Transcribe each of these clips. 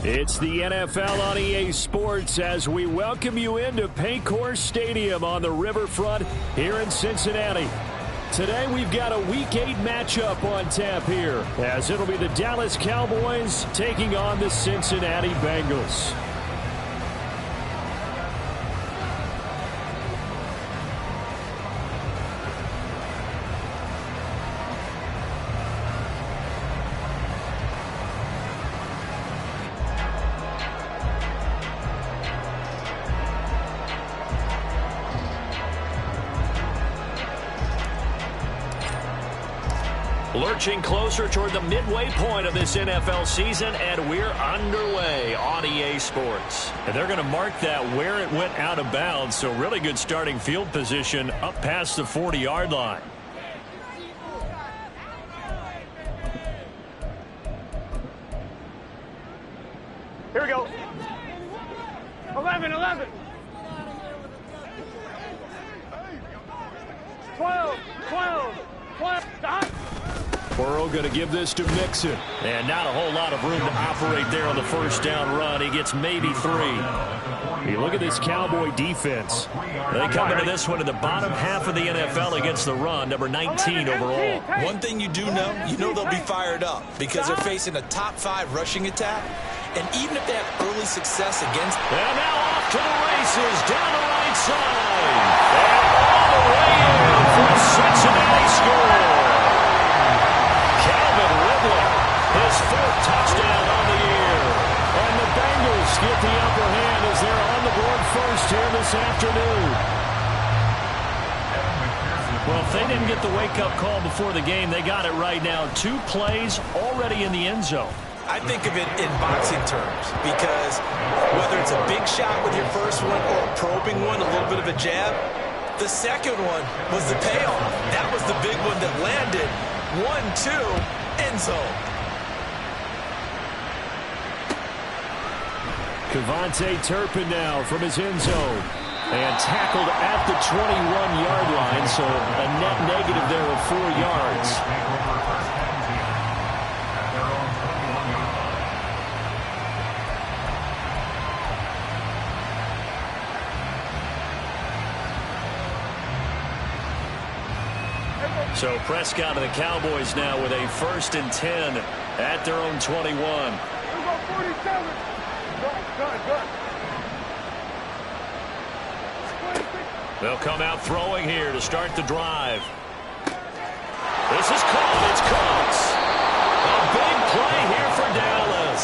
It's the NFL on EA Sports as we welcome you into Paycor Stadium on the riverfront here in Cincinnati. Today we've got a Week 8 matchup on tap here as it'll be the Dallas Cowboys taking on the Cincinnati Bengals. Lurching closer toward the midway point of this NFL season, and we're underway on EA Sports. And they're going to mark that where it went out of bounds, so really good starting field position up past the 40-yard line. Here we go. 11, 11. 12, 12, 12. Stop. Burrow going to give this to Mixon. And not a whole lot of room to operate there on the first down run. He gets maybe 3. You look at this Cowboy defense. They come into this one in the bottom half of the NFL against the run, number 19 overall. One thing you do know, they'll be fired up because they're facing a top 5 rushing attack. And even if they have early success against... And now off to the races, down the right side. And all the way in for a Cincinnati score. His 4th touchdown on the year. And the Bengals get the upper hand as they're on the board first here this afternoon. Well, if they didn't get the wake-up call before the game, they got it right now. 2 plays already in the end zone. I think of it in boxing terms because whether it's a big shot with your first one or a probing one, a little bit of a jab, the second one was the payoff. That was the big one that landed. 1-2, end zone. Kevontae Turpin now from his end zone. And tackled at the 21-yard line, so a net negative there of 4 yards. So Prescott and the Cowboys now with a 1st and 10 at their own 21. They'll come out throwing here to start the drive. This is caught. It's caught. A big play here for Dallas.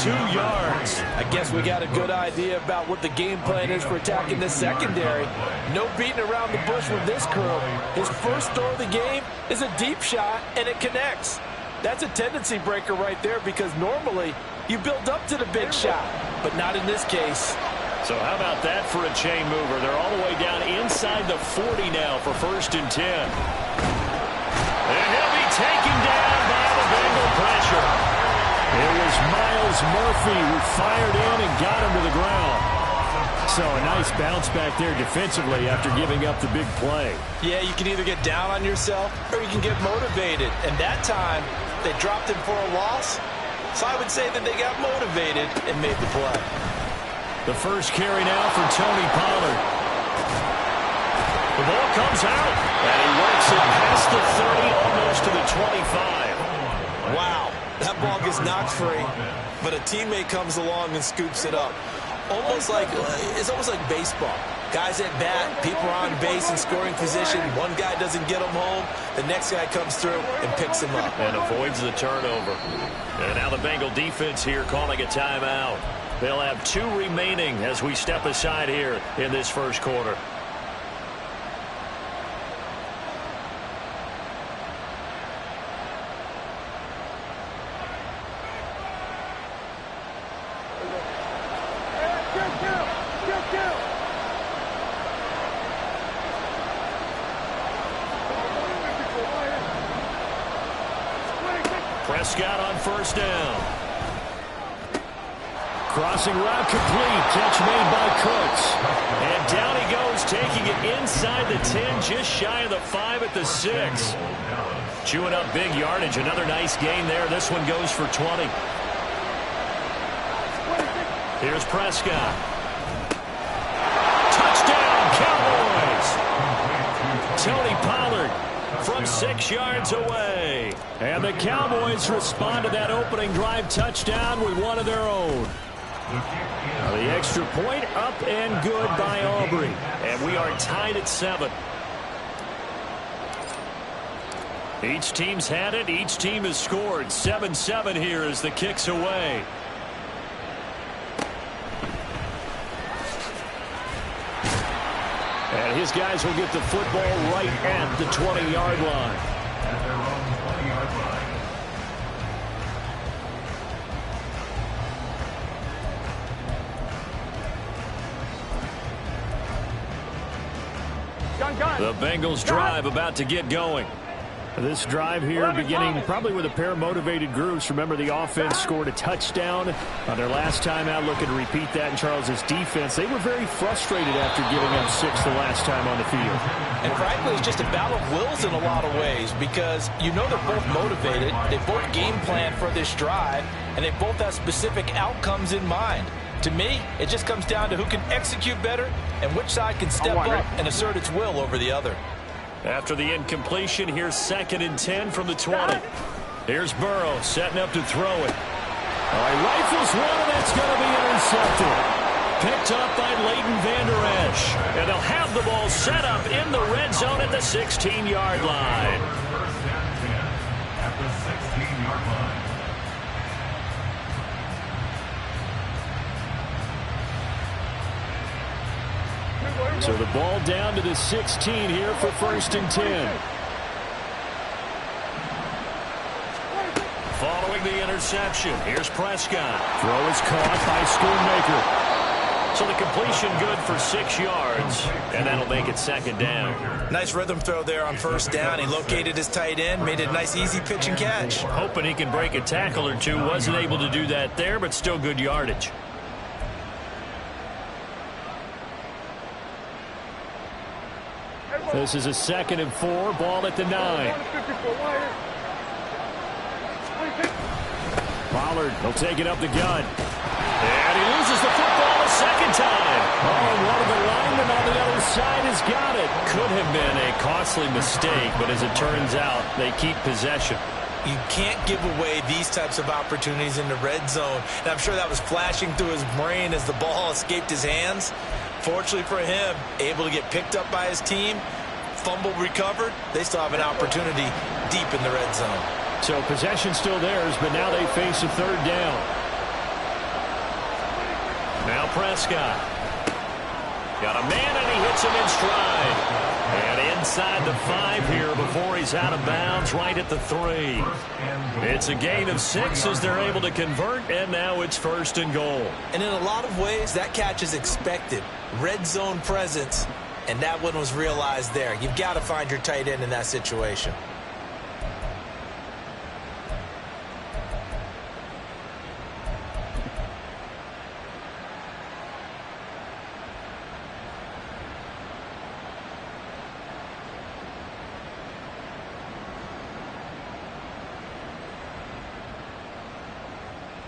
42 yards. I guess we got a good idea about what the game plan is for attacking this secondary. No beating around the bush with this crew. His first throw of the game is a deep shot, and it connects. That's a tendency breaker right there because normally you build up to the big shot, but not in this case. So how about that for a chain mover? They're all the way down inside the 40 now for 1st and 10. And he'll be taken down by the Bengal pressure. It was Miles Murphy who fired in and got him to the ground. So a nice bounce back there defensively after giving up the big play. Yeah, you can either get down on yourself or you can get motivated. And that time, they dropped him for a loss. So I would say that they got motivated and made the play. The first carry now for Tony Pollard. The ball comes out, and he works it past the 30, almost to the 25. Wow, that ball gets knocked free, but a teammate comes along and scoops it up. It's almost like baseball. Guys at bat, people are on base in scoring position. One guy doesn't get him home. The next guy comes through and picks him up. And avoids the turnover. And now the Bengal defense here calling a timeout. They'll have 2 remaining as we step aside here in this first quarter. Prescott on 1st down. Crossing route complete. Catch made by Cooks. And down he goes, taking it inside the 10, just shy of the 5 at the 6. Chewing up big yardage. Another nice gain there. This one goes for 20. Here's Prescott. Touchdown, Cowboys! Tony Pollard from 6 yards away. And the Cowboys respond to that opening drive touchdown with one of their own. Now the extra point up and good by Aubrey. And we are tied at 7. Each team's had it. Each team has scored. 7-7 here as the kick's away. And his guys will get the football right at the 20-yard line. The Bengals drive about to get going. This drive here beginning probably with a pair of motivated groups. Remember, the offense scored a touchdown on their last time out. Looking to repeat that in Charles's defense. They were very frustrated after giving up 6 the last time on the field. And frankly, it's just a battle of wills in a lot of ways because you know they're both motivated. They both game plan for this drive, and they both have specific outcomes in mind. To me, it just comes down to who can execute better and which side can step up and assert its will over the other. After the incompletion, here's 2nd and 10 from the 20. Here's Burrow setting up to throw it. He rifles one, and that's going to be intercepted. Picked up by Leighton Vander Esch. And they'll have the ball set up in the red zone at the 16-yard line. So the ball down to the 16 here for 1st and 10. Following the interception, here's Prescott. Throw is caught by Schoonmaker. So the completion good for 6 yards, and that'll make it 2nd down. Nice rhythm throw there on 1st down. He located his tight end, made it a nice easy pitch and catch. Hoping he can break a tackle or two. Wasn't able to do that there, but still good yardage. This is a 2nd and 4, ball at the 9. Pollard, he'll take it up the gut. And he loses the football a 2nd time. One of the linemen on the other side has got it. Could have been a costly mistake, but as it turns out, they keep possession. You can't give away these types of opportunities in the red zone. And I'm sure that was flashing through his brain as the ball escaped his hands. Fortunately for him, able to get picked up by his team, fumble recovered. They still have an opportunity deep in the red zone. So possession still theirs, but now they face a 3rd down. Now Prescott. Got a man, and he hits him in stride. And inside the 5 here before he's out of bounds, right at the 3. It's a gain of 6 as they're able to convert, and now it's 1st and goal. And in a lot of ways, that catch is expected. Red zone presence, and that one was realized there. You've got to find your tight end in that situation.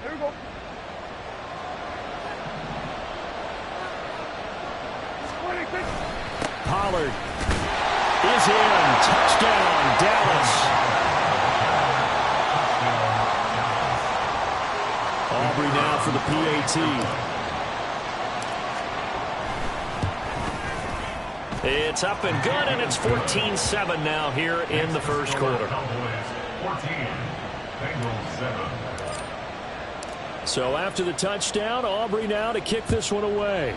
Here we go. Pollard is in. Touchdown, Dallas. Aubrey now for the PAT. It's up and good, and it's 14-7 now here in the 1st quarter. 14, Bengals 7. So after the touchdown, Aubrey now to kick this one away.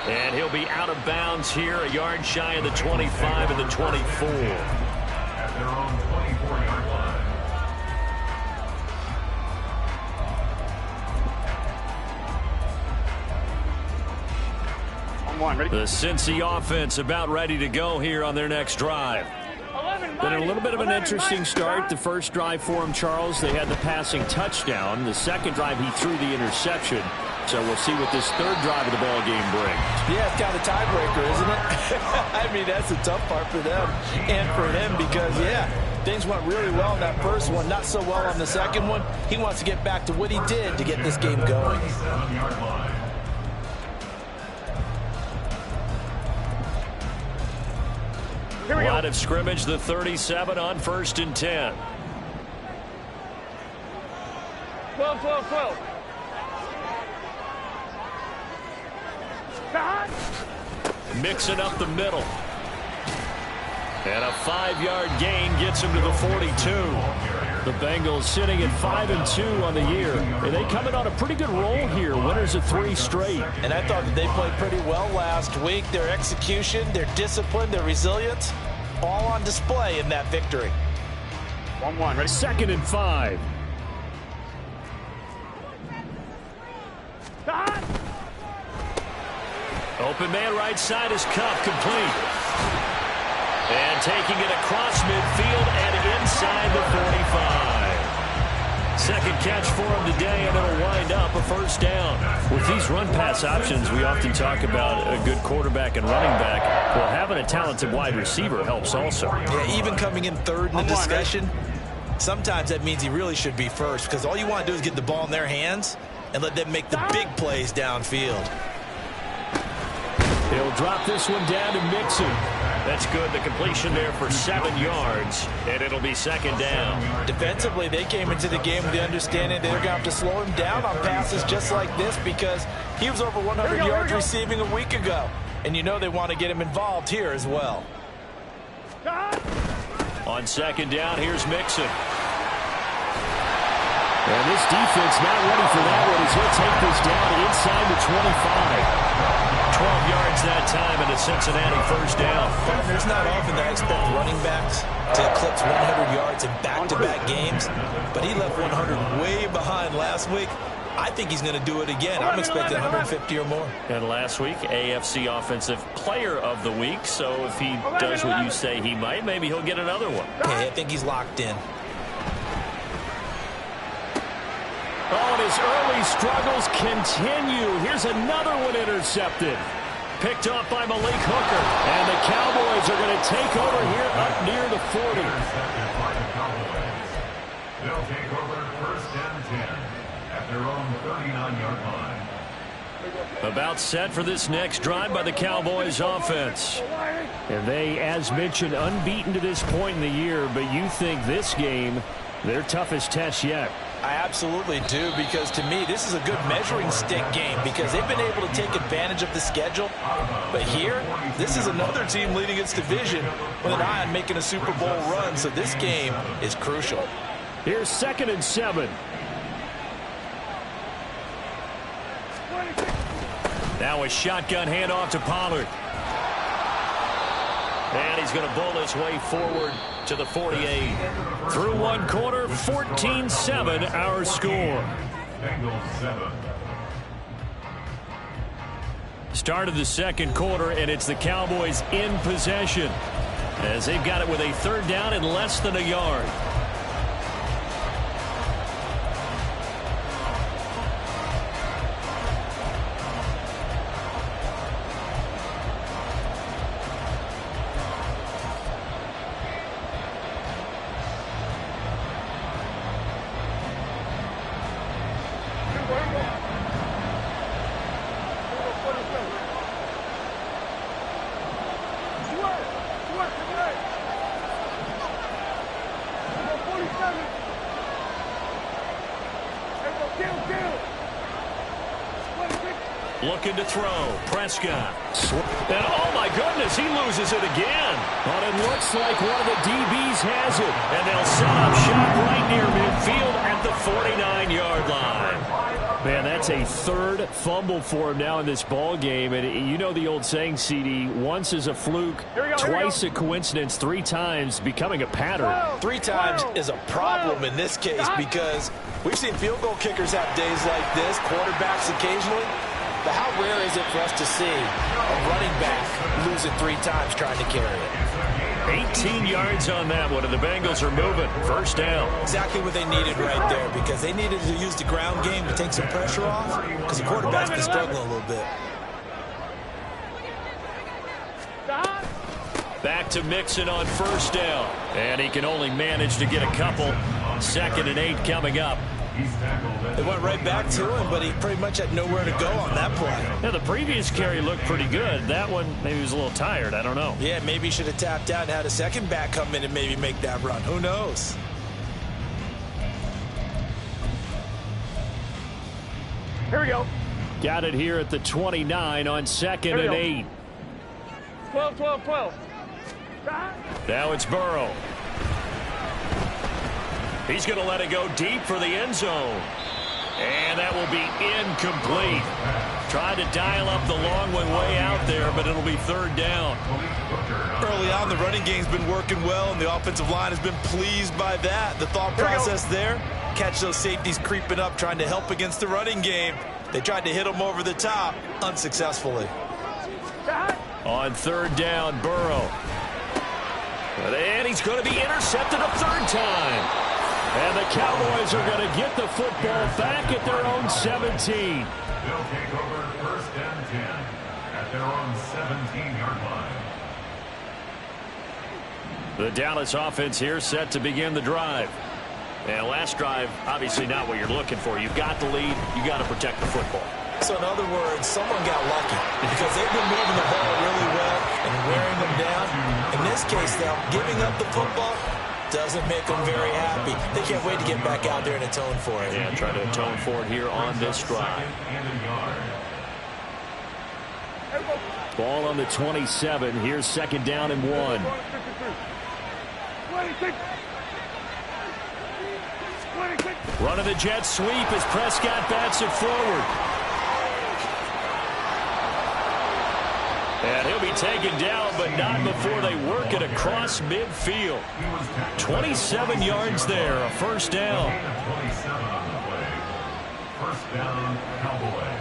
And he'll be out of bounds here, a yard shy of the 25 and the 24. At their own 24-yard line. The Cincy offense about ready to go here on their next drive. Been a little bit of an interesting start. The first drive for him, Charles, they had the passing touchdown. The second drive, he threw the interception. So we'll see what this third drive of the ball game brings. Yeah, it's kind of a tiebreaker, isn't it? I mean, that's the tough part for them and for him because, yeah, things went really well in that first one, not so well on the second one. He wants to get back to what he did to get this game going. Line of scrimmage, the 37 on 1st and 10. 12, 12, 12. Mixing up the middle. And a 5-yard gain gets him to the 42. The Bengals sitting at 5-2 on the year. And they come in on a pretty good roll here. Winners of 3 straight. And I thought that they played pretty well last week. Their execution, their discipline, their resilience, all on display in that victory. 1-1. Ready? 2nd and 5. Open man right side is Cup, complete. And taking it across midfield and inside the 45. Second catch for him today, and it'll wind up a first down. With these run-pass options, we often talk about a good quarterback and running back. Well, having a talented wide receiver helps also. Yeah, even coming in third in the discussion, sometimes that means he really should be first because all you want to do is get the ball in their hands and let them make the big plays downfield. He'll drop this one down to Mixon. That's good. The completion there for 7 yards, and it'll be 2nd down. Defensively, they came into the game with the understanding they're going to have to slow him down on passes just like this because he was over 100 yards receiving a week ago. And you know they want to get him involved here as well. On 2nd down, here's Mixon. And this defense not ready for that one as he'll take this down inside the 25. 12 yards that time and a Cincinnati first down. There's not often that I expect running backs to eclipse 100 yards in back-to-back games, but he left 100 way behind last week. I think he's going to do it again. I'm expecting 150 or more. And last week, AFC Offensive Player of the Week, so if he does what you say he might, maybe he'll get another one. Okay, I think he's locked in. Oh, and his early struggles continue. Here's another one intercepted. Picked off by Malik Hooker. And the Cowboys are going to take over here up near the 40. They'll take over 1st and 10 at their own 39-yard line. About set for this next drive by the Cowboys offense. And they, as mentioned, unbeaten to this point in the year, but you think this game, their toughest test yet. I absolutely do, because to me this is a good measuring stick game because they've been able to take advantage of the schedule. But here, this is another team leading its division with an eye on making a Super Bowl run, so this game is crucial. Here's 2nd and 7. Now a shotgun handoff to Pollard. And he's going to bowl his way forward to the 48. Through one quarter, 14-7 our score. Bengals 7. Start of the 2nd quarter, and it's the Cowboys in possession as they've got it with a 3rd down and less than a yard. Looking to throw. Prescott. And oh my goodness, he loses it again. But it looks like one of the DBs has it. And they'll set up shop right near midfield at the 49-yard line. Man, that's a 3rd fumble for him now in this ball game. And you know the old saying, CD, once is a fluke, twice a coincidence, 3 times becoming a pattern. 3 times is a problem in this case because we've seen field goal kickers have days like this, quarterbacks occasionally. But how rare is it for us to see a running back lose it 3 times trying to carry it? 18 yards on that one, and the Bengals are moving. First down. Exactly what they needed right there, because they needed to use the ground game to take some pressure off, because the quarterback's been struggling a little bit. Back to Mixon on first down. And he can only manage to get a couple. 2nd and 8 coming up. They went right back to him, but he pretty much had nowhere to go on that play. Yeah, the previous carry looked pretty good. That one, maybe he was a little tired. I don't know. Yeah, maybe he should have tapped out and had a second back come in and maybe make that run. Who knows? Here we go. Got it here at the 29 on 2nd and 8. 12, 12, 12. Now it's Burrow. He's going to let it go deep for the end zone. And that will be incomplete. Tried to dial up the long one way out there, but it'll be 3rd down. Early on, the running game's been working well, and the offensive line has been pleased by that. The thought process there, catch those safeties creeping up, trying to help against the running game. They tried to hit them over the top, unsuccessfully. On 3rd down, Burrow. And he's going to be intercepted a 3rd time. And the Cowboys are going to get the football back at their own 17. They'll take over 1st and 10 at their own 17-yard line. The Dallas offense here set to begin the drive. And last drive, obviously not what you're looking for. You've got the lead. You got to protect the football. So in other words, someone got lucky because they've been moving the ball really well and wearing them down. In this case, though, giving up the football doesn't make them very happy. They can't wait to get back out there and atone for it. Yeah, try to atone for it here on this drive. Ball on the 27. Here's 2nd down and 1. Running the jet sweep as Prescott bats it forward. And he'll be taken down, but not before they work it across midfield. 27 yards there, a 1st down. 27 on the play. 1st down, Cowboys.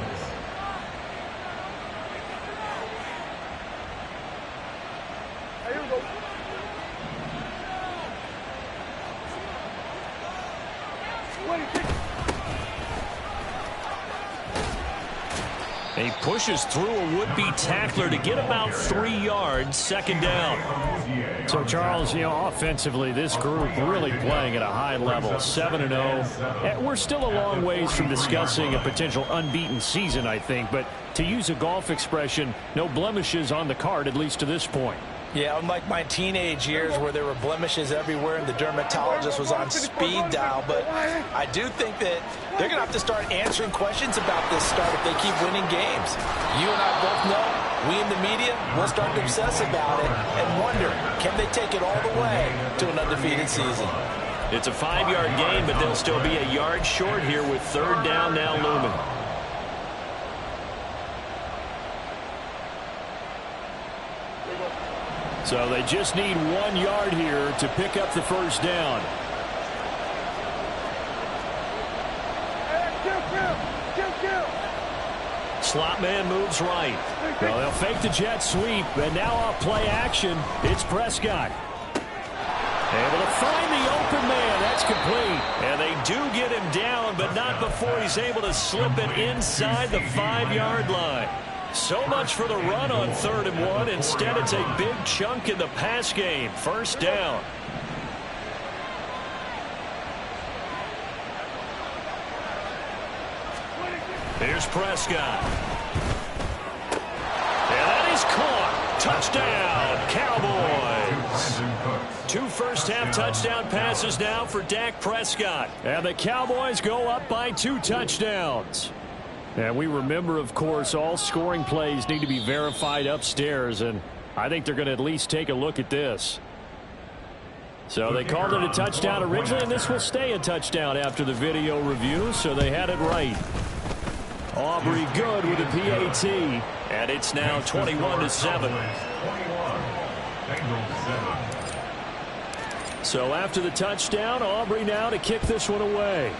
He pushes through a would-be tackler to get about 3 yards, 2nd down. So, Charles, offensively, this group really playing at a high level, 7-0. We're still a long ways from discussing a potential unbeaten season, I think. But to use a golf expression, no blemishes on the card, at least to this point. Yeah, unlike my teenage years where there were blemishes everywhere and the dermatologist was on speed dial. But I do think that they're going to have to start answering questions about this start if they keep winning games. You and I both know, we in the media will start to obsess about it and wonder, can they take it all the way to an undefeated season? It's a 5-yard gain, but they'll still be a yard short here with 3rd down now looming. So they just need 1 yard here to pick up the 1st down. Slot man moves right. Well, they'll fake the jet sweep, and now off play action, it's Prescott. Able to find the open man. That's complete. And they do get him down, but not before he's able to slip it inside the 5-yard line. So much for the run on 3rd and 1. Instead, it's a big chunk in the pass game. 1st down. Here's Prescott. And that is caught. Touchdown, Cowboys. 2 first-half touchdown passes now for Dak Prescott. And the Cowboys go up by 2 touchdowns. And we remember, of course, all scoring plays need to be verified upstairs, and I think they're going to at least take a look at this. So they called it a touchdown originally, and this will stay a touchdown after the video review, so they had it right. Aubrey good with a PAT, and it's now 21-7. So after the touchdown, Aubrey now to kick this one away.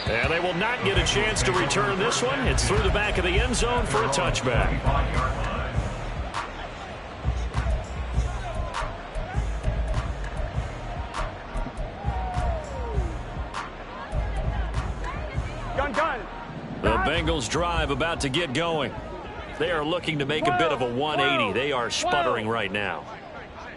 And they will not get a chance to return this one. It's through the back of the end zone for a touchback. Bengals drive about to get going. They are looking to make a bit of a 180. They are sputtering right now.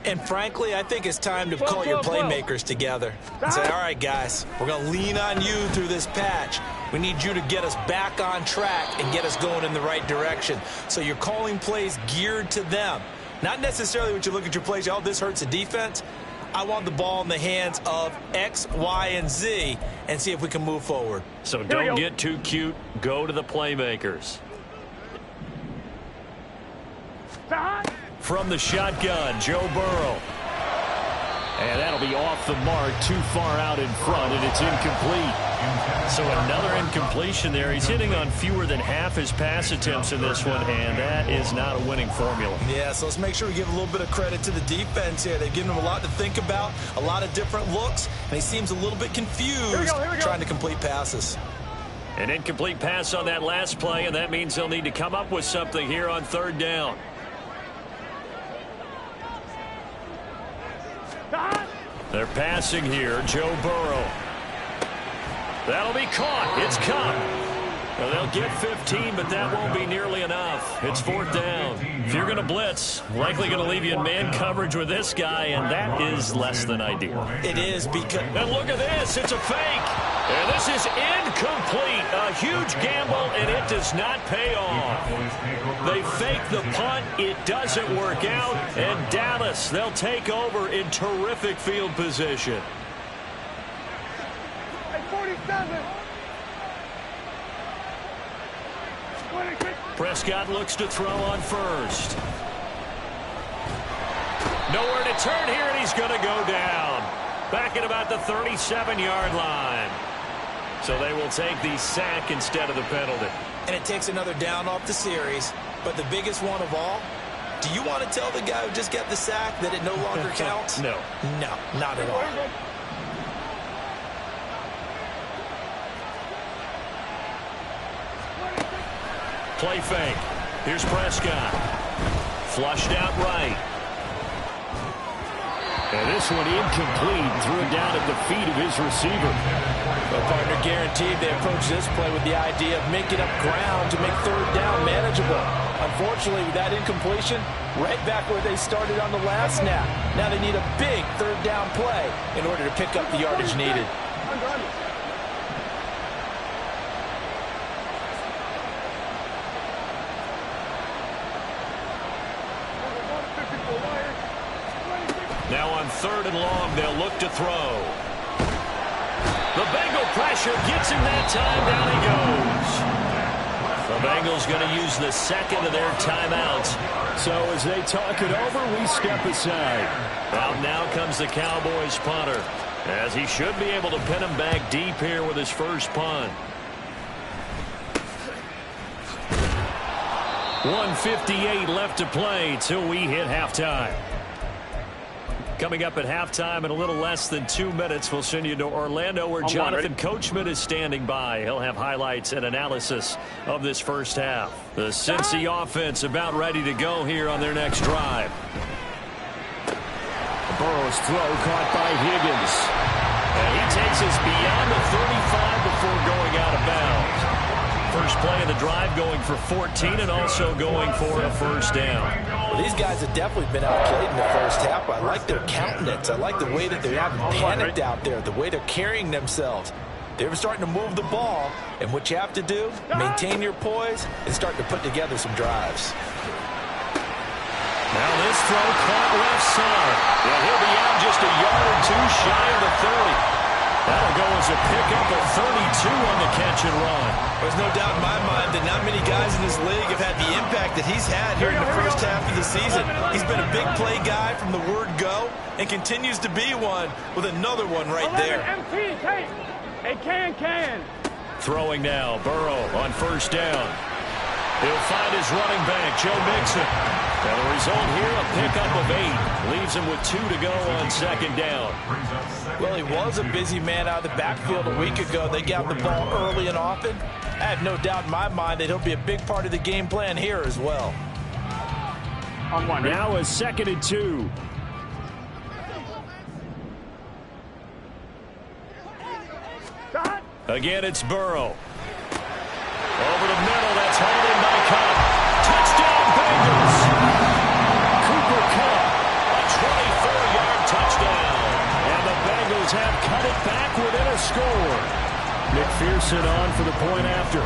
And frankly, I think it's time to call your playmakers together and say, all right, guys, we're going to lean on you through this patch. We need you to get us back on track and get us going in the right direction. So you're calling plays geared to them. Not necessarily when you look at your plays, oh, this hurts the defense. I want the ball in the hands of X, Y, and Z and see if we can move forward. So don't get too cute. Go to the playmakers. From the shotgun, Joe Burrow. And that'll be off the mark, too far out in front, and it's incomplete. So another incompletion there. He's hitting on fewer than half his pass attempts in this one, and that is not a winning formula. Yeah, so let's make sure we give a little bit of credit to the defense here. They've given him a lot to think about, a lot of different looks, and he seems a little bit confused trying to complete passes. An incomplete pass on that last play, and that means they'll need to come up with something here on third down. They're passing here. Joe Burrow. That'll be caught. It's caught. Well, they'll get 15, but that won't be nearly enough. It's fourth down. If you're going to blitz, likely going to leave you in man coverage with this guy, and that is less than ideal. It is because... And look at this. It's a fake. And this is incomplete. A huge gamble, and it does not pay off. They fake the punt. It doesn't work out. And Dallas, they'll take over in terrific field position. Hey, 47. Prescott looks to throw on first. Nowhere to turn here, and he's going to go down. Back at about the 37-yard line. So they will take the sack instead of the penalty. And it takes another down off the series. But the biggest one of all, do you want to tell the guy who just got the sack that it no longer counts? No. No, not at all. Play fake. Here's Prescott. Flushed out right. And this one incomplete. Threw it down at the feet of his receiver. Well, partner, guaranteed they approach this play with the idea of making up ground to make third down manageable. Unfortunately, with that incompletion, right back where they started on the last snap. Now they need a big third down play in order to pick up the yardage needed. Now on third and long, they'll look to throw. The Bengal pressure gets him that time. Down he goes. The Bengals going to use the second of their timeouts. So as they talk it over, we step aside. Out now comes the Cowboys punter, as he should be able to pin him back deep here with his first punt. 1:58 left to play till we hit halftime. Coming up at halftime in a little less than 2 minutes, we'll send you to Orlando where Jonathan Coachman is standing by. He'll have highlights and analysis of this first half. The Cincy offense about ready to go here on their next drive. Burrow's throw caught by Higgins. And he takes us beyond the 35 before going out of bounds. First play of the drive going for 14 and also going for a first down. Well, these guys have definitely been outplayed in the first half. I like their countenance. I like the way that they haven't panicked out there, the way they're carrying themselves. They're starting to move the ball, and what you have to do, maintain your poise and start to put together some drives. Now this throw caught left side. Yeah, he'll be out just a yard or two shy of the 30. That'll go as a pickup of 32 on the catch and run. There's no doubt in my mind that not many guys in this league have had the impact that he's had here in the first half of the season. He's been a big play guy from the word go and continues to be one with another one right there. Hey, can. Throwing now, Burrow on first down. He'll find his running back, Joe Mixon. And the result here, a pickup of 8. Leaves him with 2 to go on second down. Well, he was a busy man out of the backfield a week ago. They got the ball early and often. I have no doubt in my mind that he'll be a big part of the game plan here as well. Now a 2nd and 2. Again, it's Burrow. Over hauled in by Cup. Touchdown, Bengals. Cooper Kupp, a 24-yard touchdown. And the Bengals have cut it back within a score. McPherson on for the point after.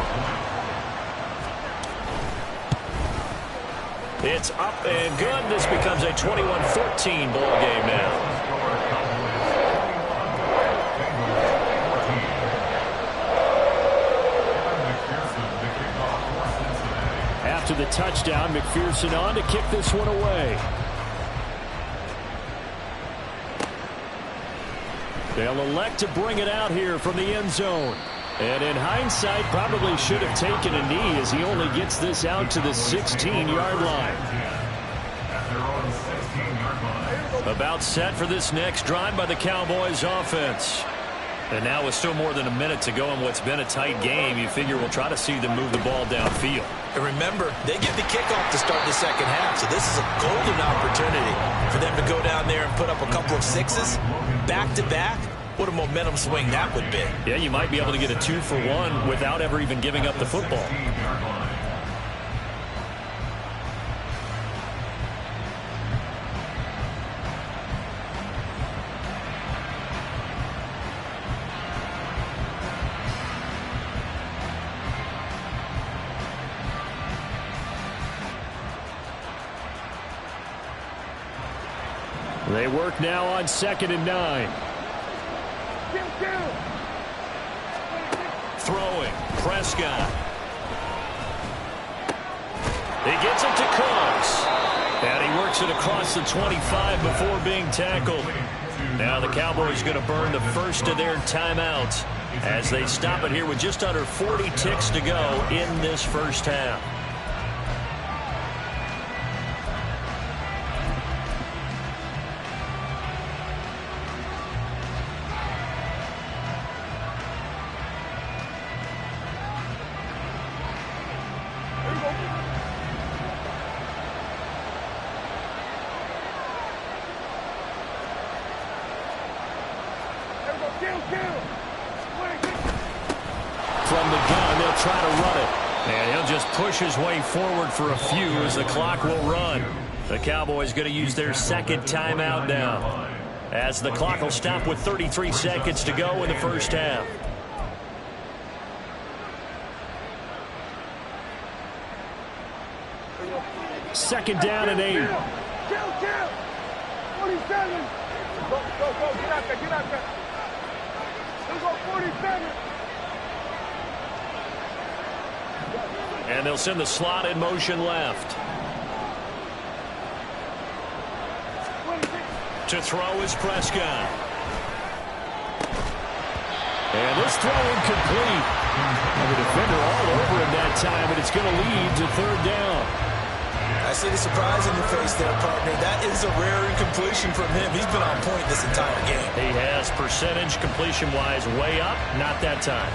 It's up and good. This becomes a 21-14 ball game now. After the touchdown, McPherson on to kick this one away. They'll elect to bring it out here from the end zone. And in hindsight, probably should have taken a knee as he only gets this out to the 16-yard line. About set for this next drive by the Cowboys offense. And now with still more than a minute to go in what's been a tight game, you figure we'll try to see them move the ball downfield. And remember, they get the kickoff to start the second half, so this is a golden opportunity for them to go down there and put up a couple of sixes back-to-back. What a momentum swing that would be. Yeah, you might be able to get a 2-for-1 without ever even giving up the football. They work now on 2nd and 9. Throwing, Prescott. He gets it to Cooks. And he works it across the 25 before being tackled. Now the Cowboys going to burn the first of their timeouts as they stop it here with just under 40 ticks to go in this first half. From the gun, they'll try to run it. And he'll just push his way forward for a few as the clock will run. The Cowboys going to use their second timeout now, as the clock will stop with 33 seconds to go in the first half. Second down and 8. Kill. 47. Go. Get out there. Let's go 47. And they'll send the slot in motion left. To throw is Prescott. And this throw incomplete. And the defender all over him that time, and it's going to lead to 3rd down. I see the surprise in your face there, partner. That is a rare incompletion from him. He's been on point this entire game. He has percentage completion-wise way up, not that time.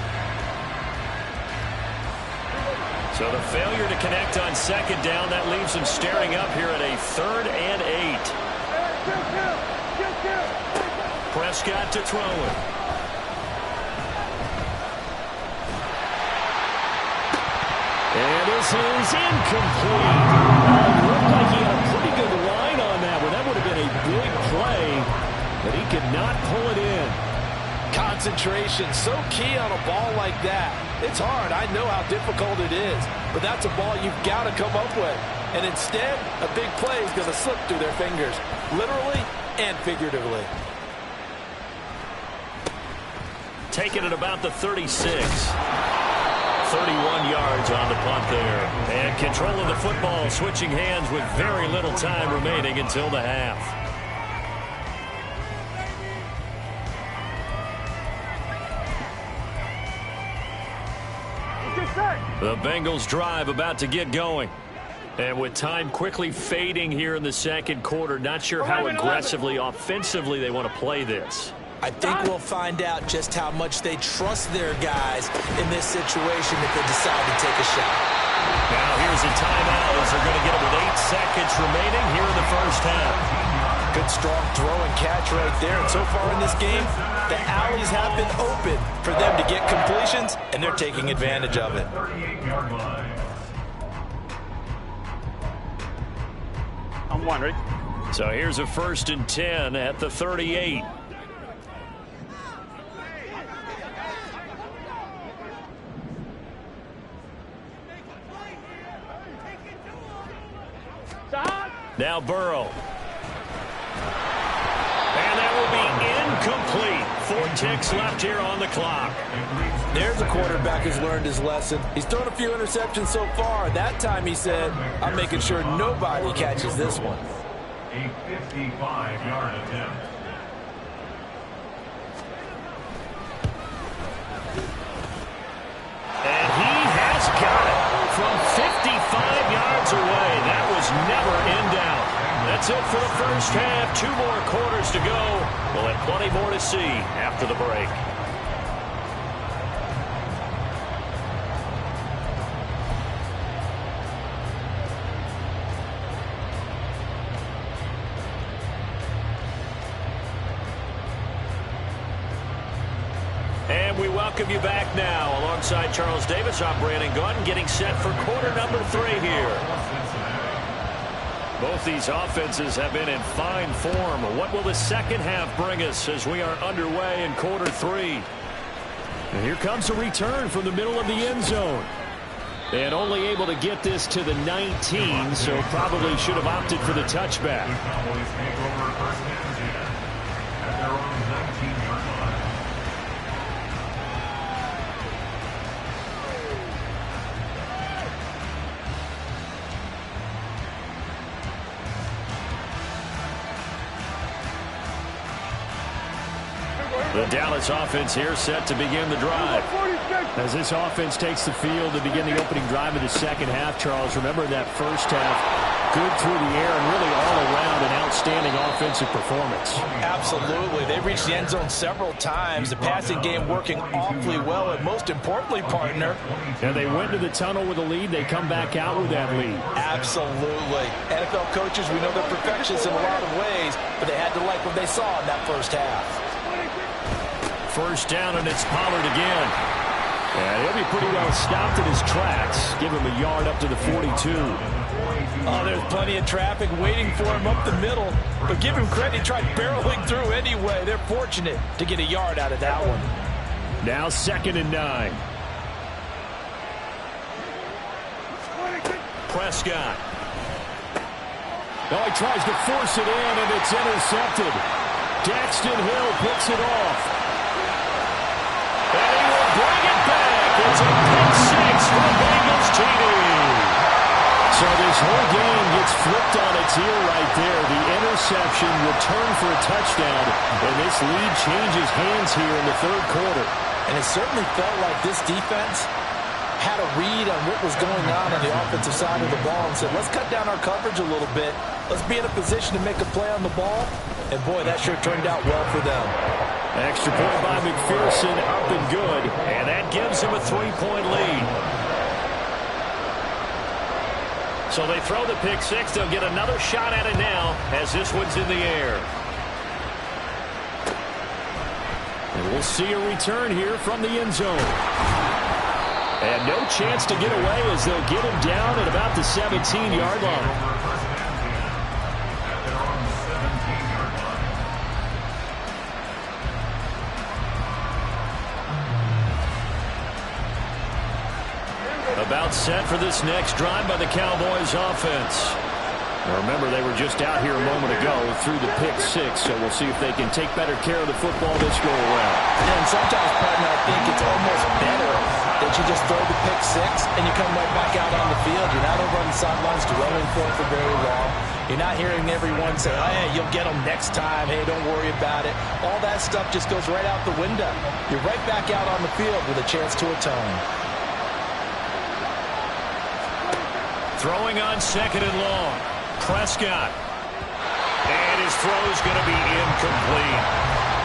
So the failure to connect on 2nd down, that leaves him staring up here at a 3rd and 8. Prescott to throw it. And this is incomplete. It looked like he had a pretty good line on that one. That would have been a big play, but he could not pull it in. Concentration, so key on a ball like that. It's hard. I know how difficult it is, but that's a ball you've got to come up with. And instead, a big play is going to slip through their fingers, literally and figuratively. Taking it about the 36. 31 yards on the punt there. And control of the football, switching hands with very little time remaining until the half. The Bengals drive about to get going. And with time quickly fading here in the second quarter, not sure how aggressively, offensively they want to play this. I think we'll find out just how much they trust their guys in this situation if they decide to take a shot. Now here's a timeout as they're going to get it with 8 seconds remaining here in the first half. Good strong throw and catch right there. And so far in this game, the alleys have been open for them to get completions, and they're taking advantage of it. one, ready? So here's a 1st and 10 at the 38. Now Burrow. And that will be incomplete. 4 ticks left here on the clock. There's a quarterback who's learned his lesson. He's thrown a few interceptions so far. That time he said, I'm making sure nobody catches this one. A 55-yard attempt. And he has got it from 55 yards away. That was never in doubt. That's it for the first half. 2 more quarters to go. We'll have plenty more to see after the break. And we welcome you back now. Alongside Charles Davis, I'm Brandon Gunn, getting set for quarter number 3 here. Both these offenses have been in fine form. What will the second half bring us as we are underway in quarter 3? And here comes a return from the middle of the end zone. And only able to get this to the 19, so probably should have opted for the touchback. The Cowboys take over 1st and 10 at their own 19-yard line. The Dallas offense here set to begin the drive. As this offense takes the field to begin the opening drive of the second half, Charles, remember that first half, good through the air and really all around an outstanding offensive performance. Absolutely. They reached the end zone several times. The passing game working awfully well, and most importantly, partner. And they went to the tunnel with a lead. They come back out with that lead. Absolutely. NFL coaches, we know they're perfectionists in a lot of ways, but they had to like what they saw in that first half. First down, and it's Pollard again. And he'll be pretty well stopped in his tracks. Give him a yard up to the 42. Oh, there's plenty of traffic waiting for him up the middle. But give him credit, he tried barreling through anyway. They're fortunate to get a yard out of that one. Now 2nd and 9. Prescott. Oh, he tries to force it in, and it's intercepted. Daxton Hill picks it off. And he will bring it back. It's a pick 6 for Bengals TD. So this whole game gets flipped on its ear right there. The interception returned for a touchdown, and this lead changes hands here in the 3rd quarter. And it certainly felt like this defense had a read on what was going on the offensive side of the ball and said, let's cut down our coverage a little bit. Let's be in a position to make a play on the ball. And, boy, that sure turned out well for them. Extra point by McPherson, up and good, and that gives him a 3-point lead. So they throw the pick 6. They'll get another shot at it now as this one's in the air. And we'll see a return here from the end zone. And no chance to get away as they'll get him down at about the 17-yard line. About set for this next drive by the Cowboys offense. Now remember, they were just out here a moment ago through the pick 6, so we'll see if they can take better care of the football this go around. And sometimes, partner, I think it's almost better that you just throw the pick 6 and you come right back out on the field. You're not over on the sidelines dwelling for very long. You're not hearing everyone say, oh, hey, you'll get them next time. Hey, don't worry about it. All that stuff just goes right out the window. You're right back out on the field with a chance to atone. Throwing on 2nd and long. Prescott. And his throw's going to be incomplete.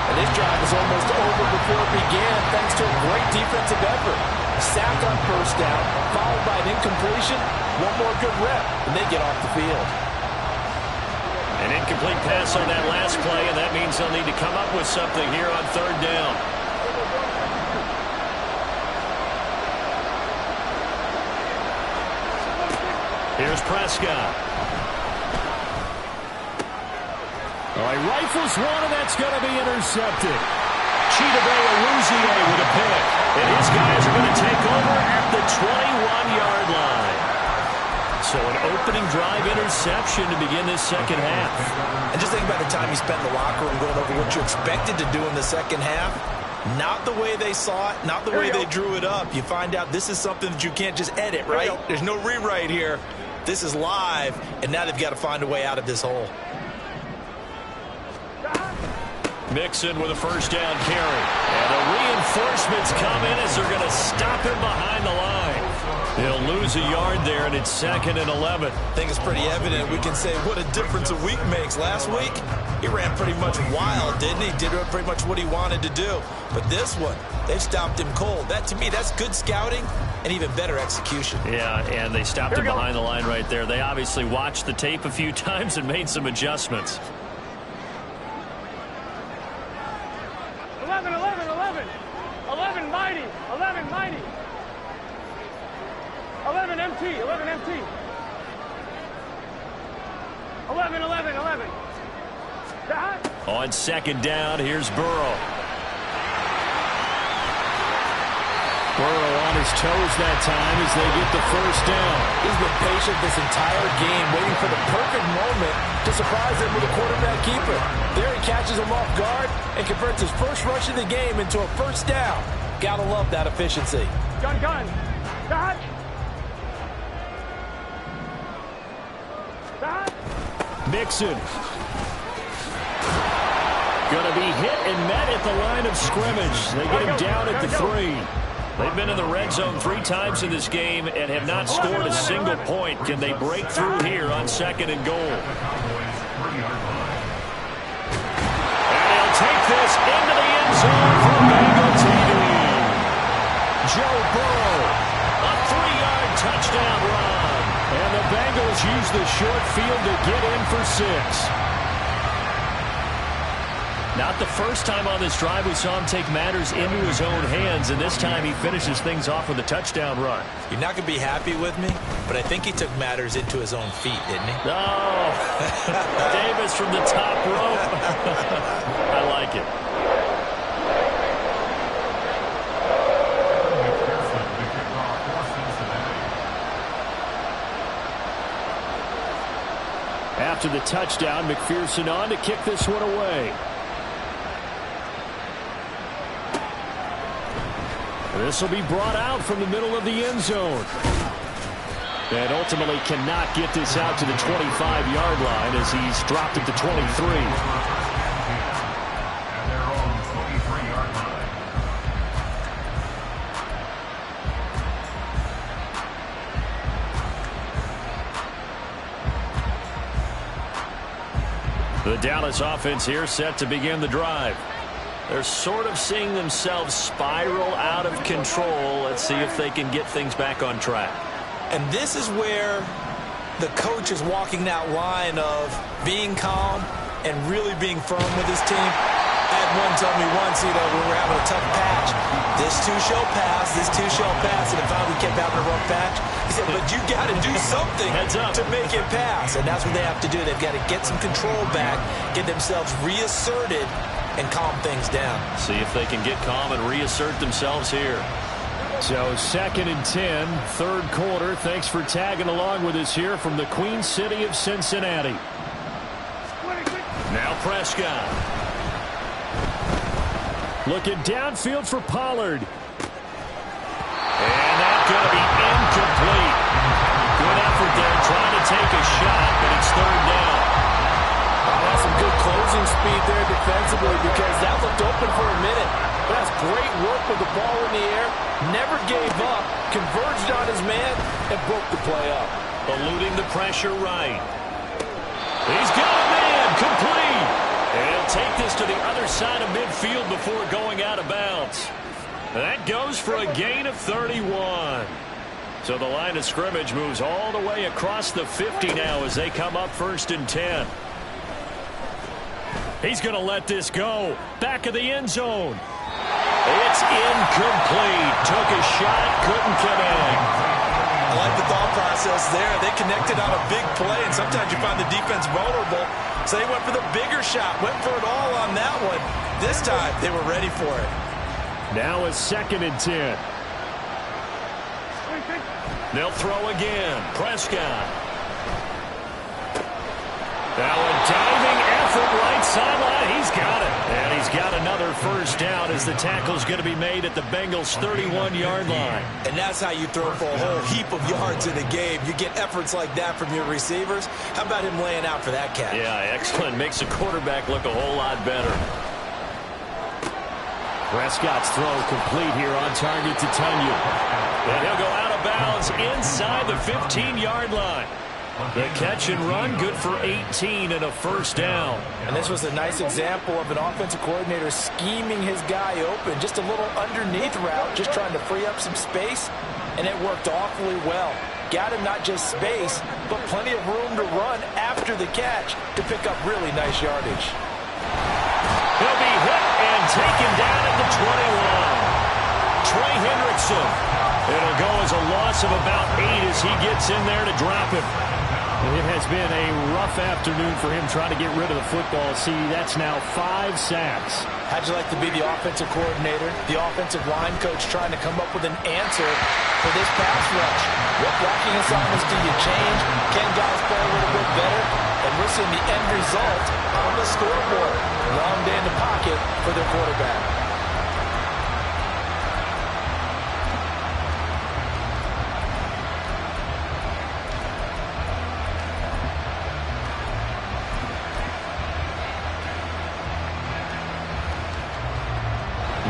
And this drive is almost over before it began thanks to a great defensive effort. Sack on 1st down, followed by an incompletion. One more good rep, and they get off the field. An incomplete pass on that last play, and that means they'll need to come up with something here on 3rd down. Here's Prescott. All right, rifles one, and that's going to be intercepted. Chidobe with a pick. And his guys are going to take over at the 21-yard line. So an opening drive interception to begin this second half. And just think about the time you spent in the locker room going over what you expected to do in the second half. Not the way they saw it, not the way they drew it up. You find out this is something that you can't just edit, right? There's no rewrite here. This is live, and now they've got to find a way out of this hole. Mixon with a first down carry. And the reinforcements come in as they're going to stop him behind the line. He'll lose a yard there, and it's 2nd and 11. I think it's pretty evident. We can say what a difference a week makes. Last week, he ran pretty much wild, didn't he? Did pretty much what he wanted to do. But this one, they've stopped him cold. That, to me, that's good scouting and even better execution. Yeah, and they stopped him behind the line right there. They obviously watched the tape a few times and made some adjustments. 11, 11, 11. 11 mighty. 11 mighty. 11 MT. 11 MT. 11, 11, 11. On second down, here's Burrow. Burrow on his toes that time as they get the first down. He's been patient this entire game, waiting for the perfect moment to surprise them with a quarterback keeper. There he catches him off guard and converts his first rush of the game into a first down. Gotta love that efficiency. Gun. Dot. Mixon. Going to be hit and met at the line of scrimmage. They get him down at the 3. They've been in the red zone 3 times in this game and have not scored a single point. Can they break through here on 2nd and goal? And he'll take this into the end zone for Bengal TV. Joe Burrow, a 3-yard touchdown run. And the Bengals use the short field to get in for 6. Not the first time on this drive we saw him take matters into his own hands, and this time he finishes things off with a touchdown run. You're not going to be happy with me, but I think he took matters into his own feet, didn't he? Oh, Davis from the top rope. I like it. After the touchdown, McPherson on to kick this one away. This will be brought out from the middle of the end zone. And ultimately cannot get this out to the 25-yard line as he's dropped at the 23. At their own 23-yard line. The Dallas offense here set to begin the drive. They're sort of seeing themselves spiral out of control. Let's see if they can get things back on track. And this is where the coach is walking that line of being calm and really being firm with his team. I had one tell me once, when we were having a tough patch, this too shall pass, this too shall pass, and if we kept having a rough patch, he said, but you got to do something to make it pass. And that's what they have to do. They've got to get some control back, get themselves reasserted, and calm things down. See if they can get calm and reassert themselves here. So 2nd and 10, third quarter. Thanks for tagging along with us here from the Queen City of Cincinnati. Now Prescott. Looking downfield for Pollard. And that's going to be incomplete. Good effort there trying to take a shot, but it's third down. That's some good closing speed there defensively because that looked open for a minute. But that's great work with the ball in the air. Never gave up, converged on his man, and broke the play up. Eluding the pressure right. He's got a man, complete. And he'll take this to the other side of midfield before going out of bounds. That goes for a gain of 31. So the line of scrimmage moves all the way across the 50 now as they come up 1st and 10. He's going to let this go. Back of the end zone. It's incomplete. Took a shot, couldn't connect. I like the thought process there. They connected on a big play, and sometimes you find the defense vulnerable. So they went for the bigger shot, went for it all on that one. This time, they were ready for it. Now a 2nd and 10. They'll throw again. Prescott. Now a diving effort right sideline. He's got it. And he's got another first down as the tackle's going to be made at the Bengals' 31-yard line. And that's how you throw for a whole heap of yards in a game. You get efforts like that from your receivers. How about him laying out for that catch? Yeah, excellent. Makes the quarterback look a whole lot better. Prescott's throw complete here on target to Tunyon. And he'll go out of bounds inside the 15-yard line. The catch and run, good for 18 and a first down. And this was a nice example of an offensive coordinator scheming his guy open. Just a little underneath route, just trying to free up some space, and it worked awfully well. Got him not just space, but plenty of room to run after the catch to pick up really nice yardage. He'll be hit and taken down at the 21. Trey Hendrickson. It'll go as a loss of about 8 as he gets in there to drop him. It has been a rough afternoon for him trying to get rid of the football. See, that's now 5 sacks. How'd you like to be the offensive coordinator, the offensive line coach trying to come up with an answer for this pass rush? What blocking assignments do you change? Can guys play a little bit better? And we're seeing the end result on the scoreboard. Long day in the pocket for their quarterback.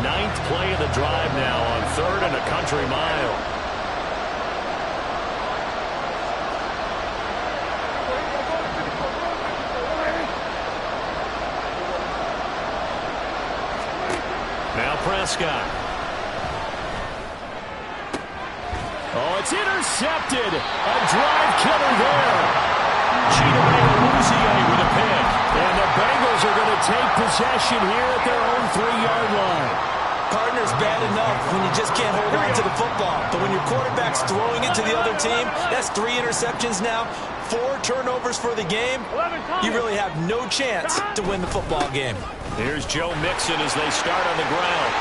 Ninth play of the drive now on 3rd and a country mile. Now Prescott. Oh, it's intercepted. A drive killer there. Chidobe with a pick. And the Bengals are going to take possession here at their own 3-yard line. Partner's bad enough when you just can't hold on to the football. But when your quarterback's throwing it to the other team, that's 3 interceptions now, 4 turnovers for the game. You really have no chance to win the football game. Here's Joe Mixon as they start on the ground.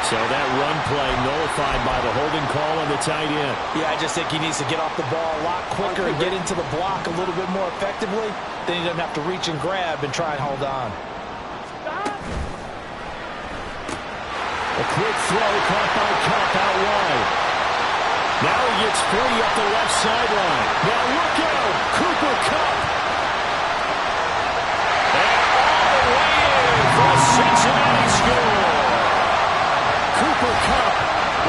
So that run play nullified by the holding call on the tight end. Yeah, I just think he needs to get off the ball a lot quicker and get into the block a little bit more effectively. Then he doesn't have to reach and grab and try and hold on. A quick throw caught by Kupp out wide. Now he gets free up the left sideline. Now look out, Cooper Kupp. And all the way in for a Cincinnati score. Cooper Kupp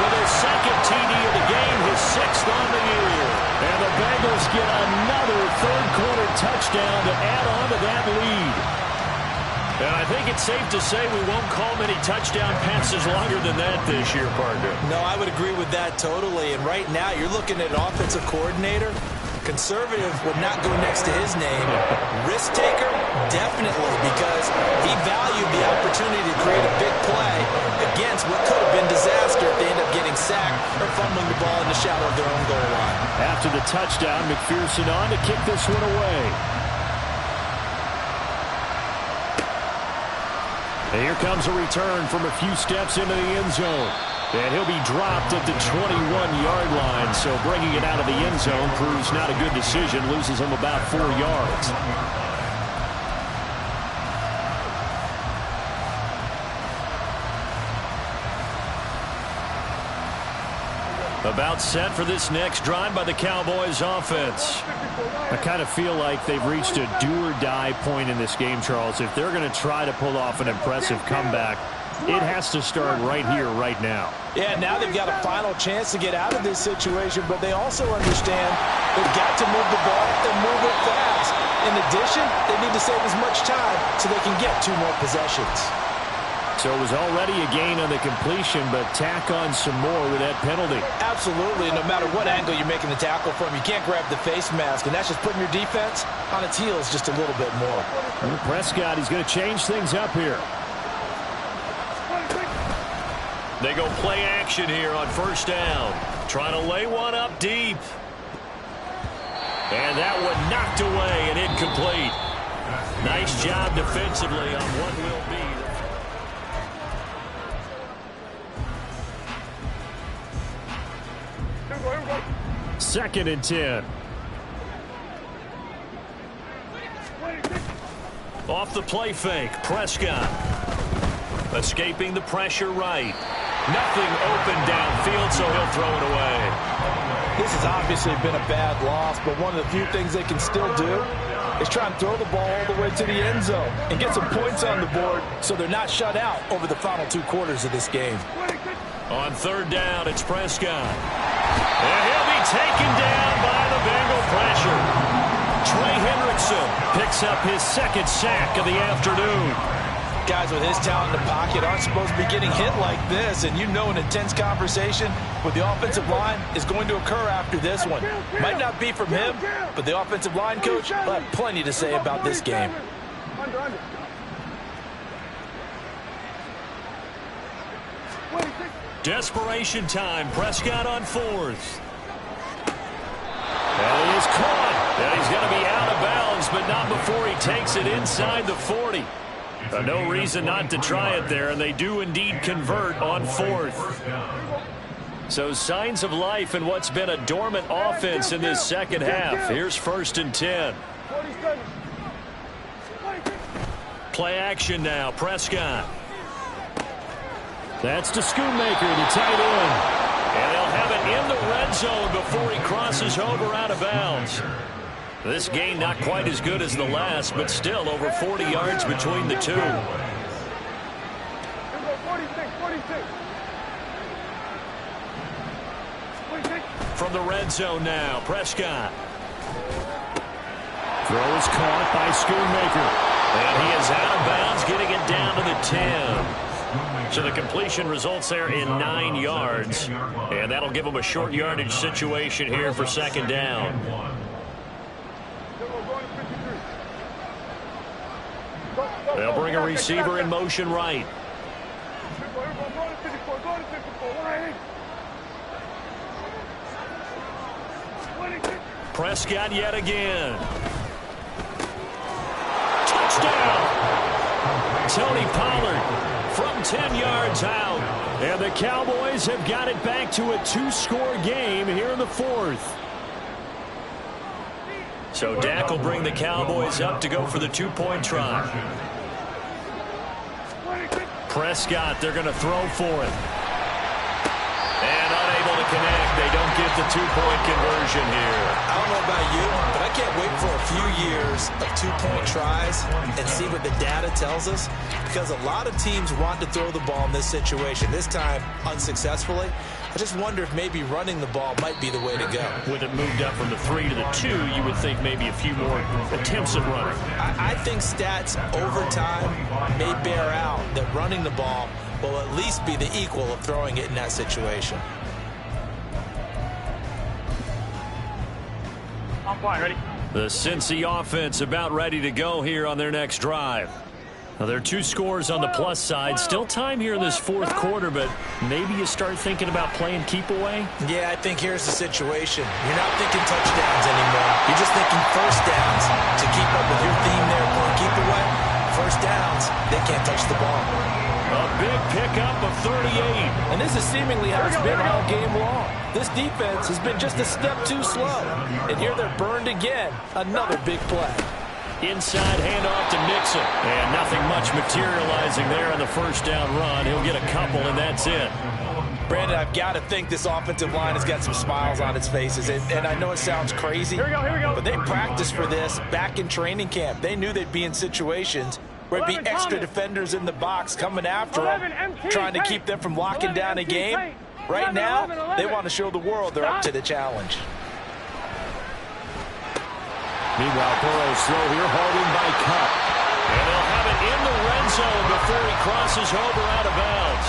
with his 2nd TD of the game, his 6th on the year. And the Bengals get another 3rd-quarter touchdown to add on to that lead. And I think it's safe to say we won't call many touchdown passes longer than that this year, partner. No, I would agree with that totally. And right now, you're looking at an offensive coordinator. Conservative would not go next to his name. Risk taker, definitely, because he valued the opportunity to create a big play against what could have been disaster if they end up getting sacked or fumbling the ball in the shadow of their own goal line. After the touchdown, McPherson on to kick this one away. And here comes a return from a few steps into the end zone. And he'll be dropped at the 21-yard line. So bringing it out of the end zone proves not a good decision. Loses him about 4 yards. About set for this next drive by the Cowboys offense. I kind of feel like they've reached a do-or-die point in this game, Charles. If they're going to try to pull off an impressive comeback, it has to start right here, right now. Yeah, now they've got a final chance to get out of this situation, but they also understand they've got to move the ball and move it fast. In addition, they need to save as much time so they can get 2 more possessions. So it was already a gain on the completion, but tack on some more with that penalty. Absolutely. No matter what angle you're making the tackle from, you can't grab the face mask, and that's just putting your defense on its heels just a little bit more. And Prescott, he's going to change things up here. They go play action here on 1st down. Trying to lay one up deep. And that one knocked away and incomplete. Nice job defensively on what will be. 2nd and 10. Off the play fake, Prescott. Escaping the pressure right. Nothing open downfield, so he'll throw it away. This has obviously been a bad loss, but one of the few things they can still do is try and throw the ball all the way to the end zone and get some points on the board so they're not shut out over the final 2 quarters of this game. On 3rd down, it's Prescott. And he'll be taken down by the Bengal pressure. Trey Hendrickson picks up his 2nd sack of the afternoon. Guys with his talent in the pocket aren't supposed to be getting hit like this, and you know an intense conversation with the offensive line is going to occur after this one. Might not be from him, but the offensive line coach will have plenty to say about this game. Desperation time. Prescott on 4th. And he is caught. And he's going to be out of bounds, but not before he takes it inside the 40. No reason not to try it there, and they do indeed convert on 4th. So signs of life in what's been a dormant offense in this 2nd half. Here's 1st and 10. Play action now. Prescott. That's to Schoonmaker, the tight end. And they'll have it in the red zone before he crosses over out of bounds. This gain not quite as good as the last, but still over 40 yards between the two. From the red zone now, Prescott. Throw is caught by Schoonmaker. And he is out of bounds, getting it down to the 10. So the completion results there in 9 yards. And that'll give them a short yardage situation here for 2nd down. They'll bring a receiver in motion right. Prescott yet again. Touchdown! Tony Pollard from 10 yards out. And the Cowboys have got it back to a 2-score game here in the 4th. So Dak will bring the Cowboys up to go for the 2-point try. Prescott, they're going to throw for it. And unable to connect. They don't get the 2-point conversion here. I don't know about you, but I can't wait for a few years of 2-point tries and see what the data tells us, because a lot of teams want to throw the ball in this situation, this time unsuccessfully. I just wonder if maybe running the ball might be the way to go. With it moved up from the 3 to the 2, you would think maybe a few more attempts at running. I think stats over time may bear out that running the ball will at least be the equal of throwing it in that situation. I'm fine, ready? The Cincy offense about ready to go here on their next drive. Now, there are 2 scores on the plus side. Still time here in this 4th quarter, but maybe you start thinking about playing keep away? Yeah, I think here's the situation. You're not thinking touchdowns anymore. You're just thinking first downs. To keep up with your theme there, playing keep away, first downs, they can't touch the ball. A big pickup of 38. And this is seemingly how it's been all game long. This defense has been just a step too slow. And here they're burned again. Another big play. Inside handoff to Nixon. And nothing much materializing there on the first down run. He'll get a couple, and that's it. Brandon, I've got to think this offensive line has got some smiles on its faces. And I know it sounds crazy, Here we go. but they practiced for this back in training camp. They knew they'd be in situations where it'd be extra defenders in the box coming after them, trying to keep them from locking down a game. Right now, they want to show the world they're up to the challenge. Meanwhile, Burrow's throw here, hauled in by Cup. And they'll have it in the red zone before he crosses over out of bounds.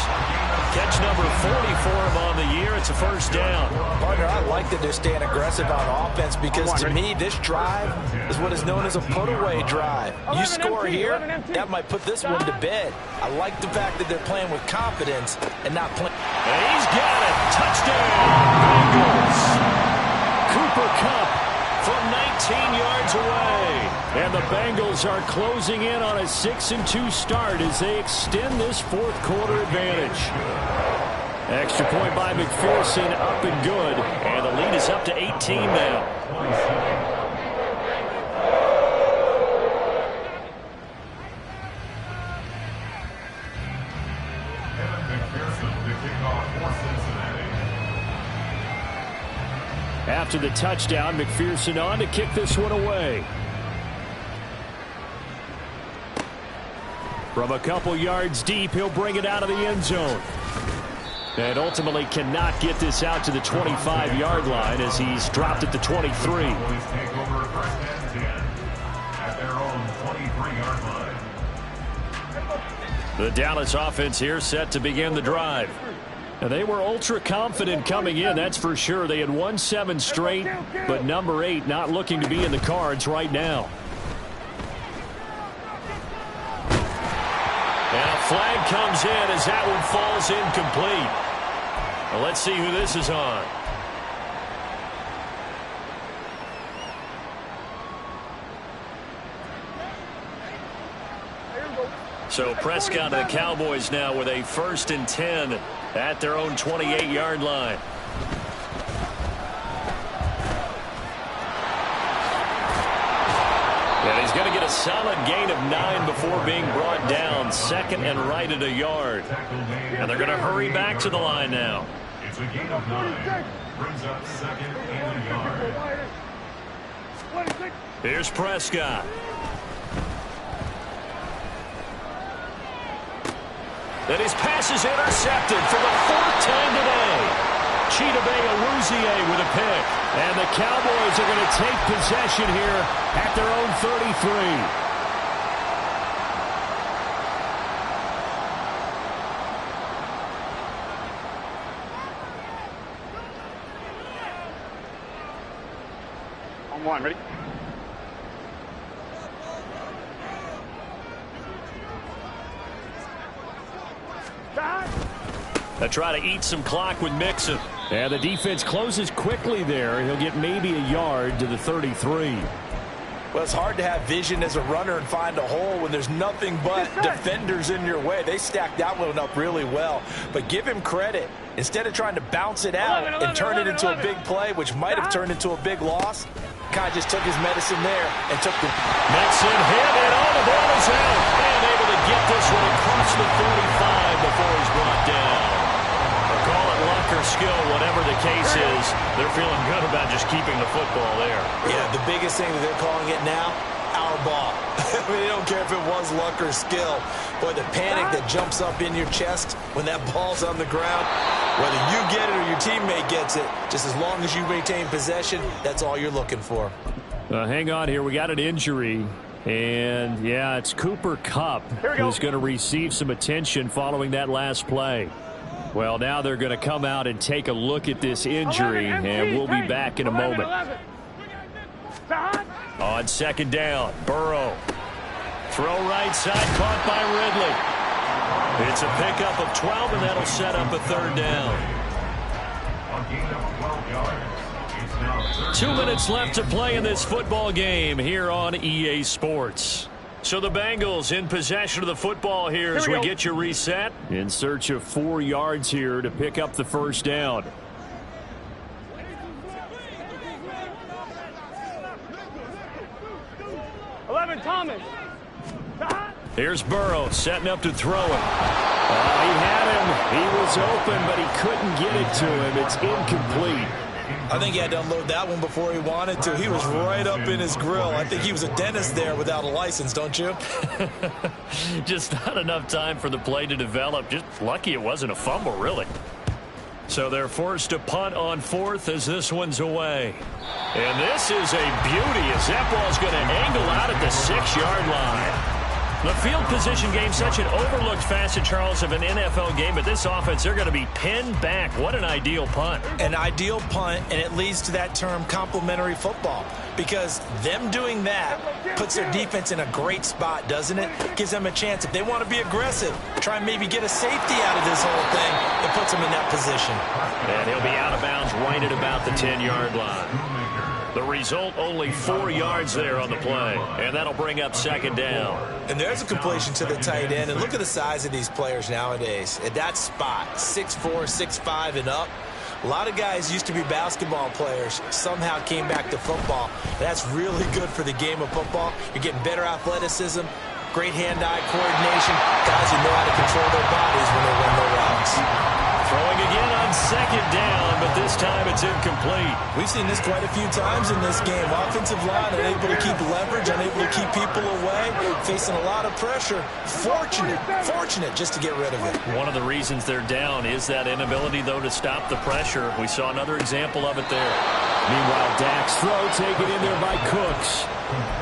Catch number 40 for him on the year. It's a first down. Partner, I like that they're staying aggressive on offense because to me, this drive is what is known as a put-away drive. You score here, that might put this one to bed. I like the fact that they're playing with confidence and not playing. And he's got it. Touchdown, Bengals. Cooper Kupp from yards away. And the Bengals are closing in on a 6-2 start as they extend this fourth quarter advantage. Extra point by McPherson, up and good. And the lead is up to 18 now. After the touchdown, McPherson on to kick this one away. From a couple yards deep, he'll bring it out of the end zone. And ultimately cannot get this out to the 25-yard line as he's dropped at the 23. The Dallas offense here set to begin the drive. Now, they were ultra confident coming in, that's for sure. They had won 7 straight, but number 8 not looking to be in the cards right now. And a flag comes in as that one falls incomplete. Well, let's see who this is on. So Prescott and the Cowboys now with a 1st and 10 at their own 28-yard line. And he's going to get a solid gain of 9 before being brought down. 2nd and right at a yard. And they're going to hurry back to the line now. It's a gain of 9. Brings up 2nd and a yard. Here's Prescott. And his pass is intercepted for the 4th time today. Chidobe Awuzie with a pick. And the Cowboys are going to take possession here at their own 33. On one, ready? They try to eat some clock with Mixon. And the defense closes quickly there. He'll get maybe a yard to the 33. Well, it's hard to have vision as a runner and find a hole when there's nothing but defenders in your way. They stacked that one up really well. But give him credit. Instead of trying to bounce it out and turn it into a big play, which might have turned into a big loss, kind of just took his medicine there and took the... Mixon hit, and all the ball is out. And able to get this one across the 35 before he's brought down. Call it luck or skill, whatever the case is, they're feeling good about just keeping the football there. Yeah, the biggest thing that they're calling it now, our ball. I mean, they don't care if it was luck or skill. But the panic that jumps up in your chest when that ball's on the ground, whether you get it or your teammate gets it, just as long as you maintain possession, that's all you're looking for. Hang on here. We got an injury. And, yeah, it's Cooper Kupp who's going to receive some attention following that last play. Well, now they're going to come out and take a look at this injury, and we'll be back in a moment. On 2nd down, Burrow. Throw right side, caught by Ridley. It's a pickup of 12, and that'll set up a 3rd down. 2 minutes left to play in this football game here on EA Sports. So the Bengals in possession of the football here as we get you reset. In search of 4 yards here to pick up the 1st down. Thomas. Here's Burrow setting up to throw it. He had him. He was open, but he couldn't get it to him. It's incomplete. I think he had to unload that one before he wanted to. He was right up in his grill. I think he was a dentist there without a license, don't you? Just not enough time for the play to develop. Just lucky it wasn't a fumble, really. So they're forced to punt on 4th as this one's away. And this is a beauty as that ball's going to angle out at the 6-yard line. The field position game, such an overlooked facet, Charles, of an NFL game, but this offense, they're going to be pinned back. What an ideal punt. An ideal punt, and it leads to that term complementary football, because them doing that puts their defense in a great spot, doesn't it? Gives them a chance. If they want to be aggressive, try and maybe get a safety out of this whole thing, it puts them in that position. And he'll be out of bounds right at about the 10-yard line. The result, only 4 yards there on the play, and that'll bring up second down. And there's a completion to the tight end, and look at the size of these players nowadays. At that spot, 6'4", 6'5", and up. A lot of guys used to be basketball players, somehow came back to football. That's really good for the game of football. You're getting better athleticism, great hand-eye coordination, guys who know how to control their bodies when they run their routes. Throwing again on second down, but this time it's incomplete. We've seen this quite a few times in this game. Offensive line unable to keep leverage, unable to keep people away, facing a lot of pressure. Fortunate just to get rid of it. One of the reasons they're down is that inability, though, to stop the pressure. We saw another example of it there. Meanwhile, Dak's throw taken in there by Cooks.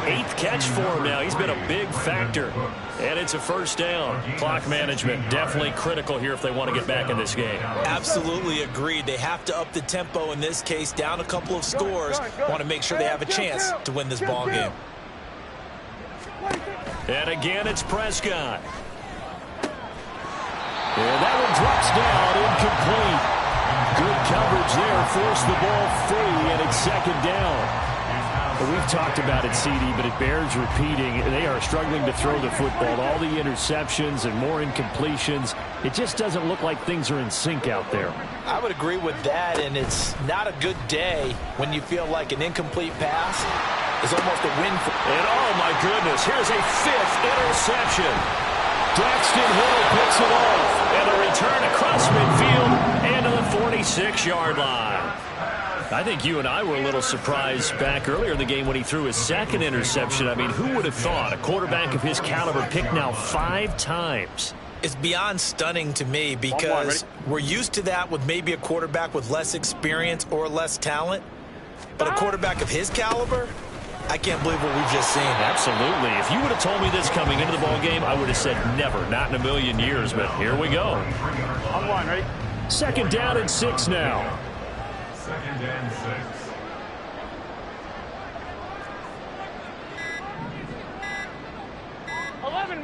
8th catch for him now. He's been a big factor. And it's a first down. Clock management definitely critical here if they want to get back in this game. Absolutely agreed. They have to up the tempo in this case, down a couple of scores. Want to make sure they have a chance to win this ball game. And again, it's Prescott. And that one drops down, incomplete. Good coverage there, forced the ball free, and it's second down. We've talked about it, CD, but it bears repeating. They are struggling to throw the football. All the interceptions and more incompletions. It just doesn't look like things are in sync out there. I would agree with that, and it's not a good day when you feel like an incomplete pass is almost a win. And oh my goodness, here's a 5th interception. Daxton Hill picks it off, and a return across midfield and to the 46-yard line. I think you and I were a little surprised back earlier in the game when he threw his 2nd interception. I mean, who would have thought a quarterback of his caliber picked now 5 times? It's beyond stunning to me because we're used to that with maybe a quarterback with less experience or less talent. But a quarterback of his caliber, I can't believe what we've just seen. Absolutely. If you would have told me this coming into the ball game, I would have said never, not in a million years. But here we go. On one, ready? Second down and 6 now. Second and 6.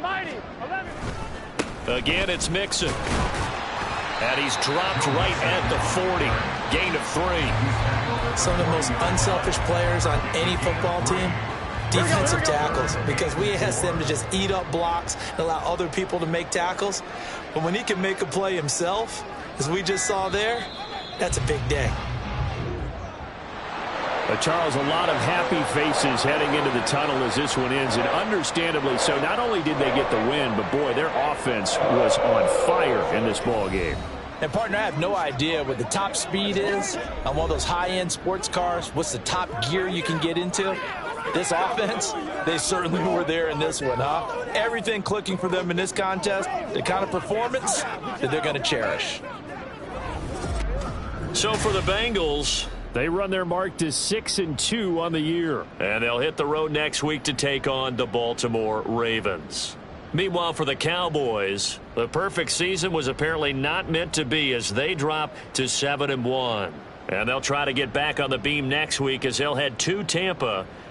Mighty. 11. Again, it's Mixon. And he's dropped right at the 40. Gain of 3. Some of the most unselfish players on any football team, defensive tackles, because we ask them to just eat up blocks and allow other people to make tackles. But when he can make a play himself, as we just saw there, that's a big day. Charles, a lot of happy faces heading into the tunnel as this one ends, and understandably so. Not only did they get the win, but boy, their offense was on fire in this ball game. And partner, I have no idea what the top speed is on one of those high-end sports cars. What's the top gear you can get into? This offense, they certainly were there in this one, huh? Everything clicking for them in this contest, the kind of performance that they're going to cherish. So for the Bengals, they run their mark to 6-2 on the year. And they'll hit the road next week to take on the Baltimore Ravens. Meanwhile, for the Cowboys, the perfect season was apparently not meant to be as they drop to 7-1. And they'll try to get back on the beam next week as they'll head to Tampa